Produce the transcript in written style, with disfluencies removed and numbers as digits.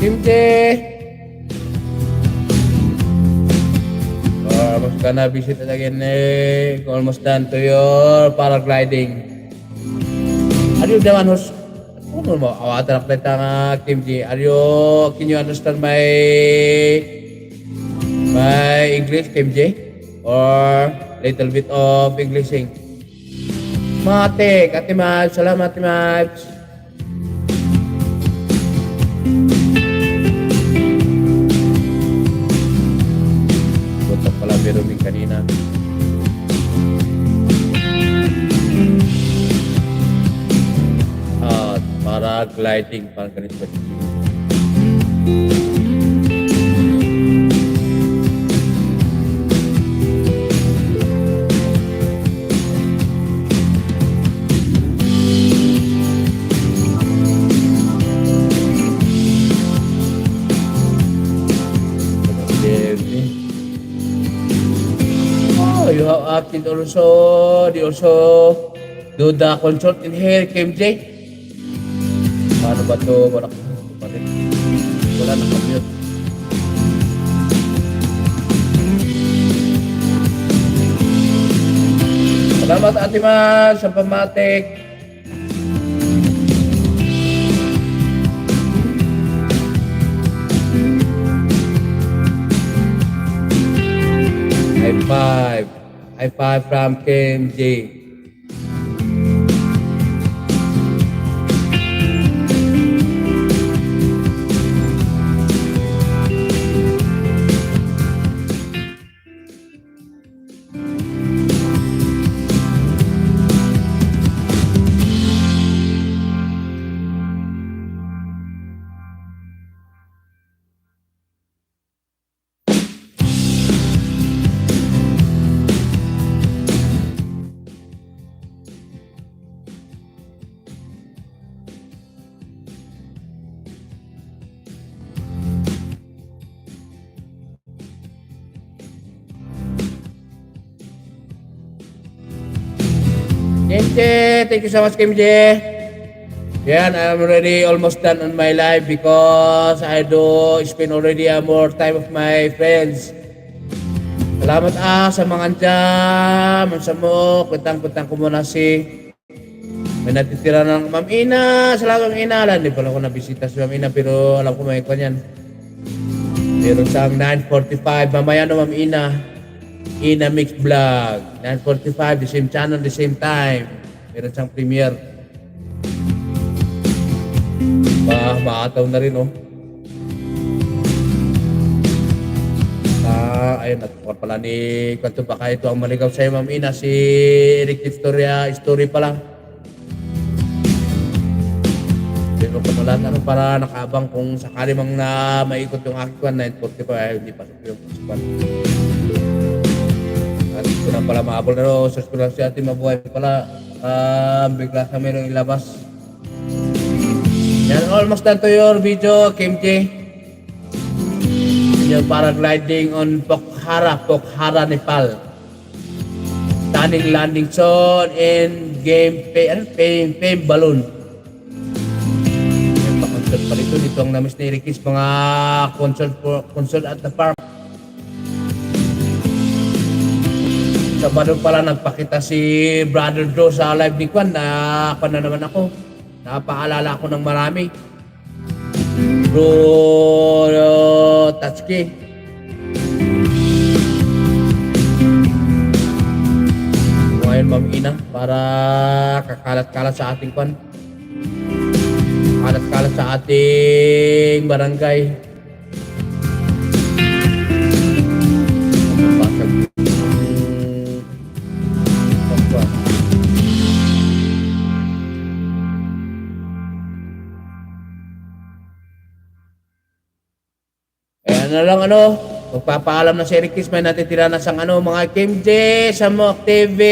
Kimje! Almost gonna visit it again. Almost done to your paragliding. Are you the one who's... Ano mo? Awatan ako na Kimje. Can you understand my English, Kimje? Or little bit of Englishing? Matik, Ate Mabs. Salamat, Ate Mabs. Butok pala Beruming kanina. At paragliding, parang ganito. You have acted also, they also do the consult in here, KMJ. Paano ba ito? Wala nakamute. Salamat Ate Mas sa pamatik. High five from KMJ. KMJ, thank you so much KMJ. Yan, I'm already almost done on my life because I do spend already more time with my friends. Salamat sa mga andyan. Mansa mo, kuntang-kuntang ko muna may natitira ng Ma'am Ina. Salamat Ma'am Ina. Hindi pala ako nabisita si Ma'am Ina pero alam ko may kwan yan. Meron siyang 9:45 mamaya no Ma'am Ina. Ina Mix Vlog 9:45, the same channel, the same time. Meron siyang premiere. Maataw na rin oh. Ayun, natutukan pala ni Kwanto baka ito ang maligaw sa'yo Ma'am Ina, si Eric Story pa lang. Pero kumulat ano para nakaabang kung sakali mang na maikot yung aking kwan 9:45 ay hindi pasok yung pasukan. At ito na pala maabol na ro. Search ko lang si Ate Mabuhay pala. Bigla kami nung ilabas. Yan, almost done to your video, KMJ. Yung paragliding on Pokhara, Nepal. Stunning landing zone and fame balloon. Yung pa-concert pa dito ang namis ni Rikis, mga concert at the park. Sabado pala nagpakita si Brother Joe sa live ni Kwan na ako na naman ako. Napaalala ako ng marami. Bro Tatsuki. Ngayon Ma'am Ina para kakalat-kalat sa ating Kwan. Kalat-kalat sa ating barangay. Ano lang magpapaalam na si Rickis may natitira na sang mga KMJ sa Mock TV.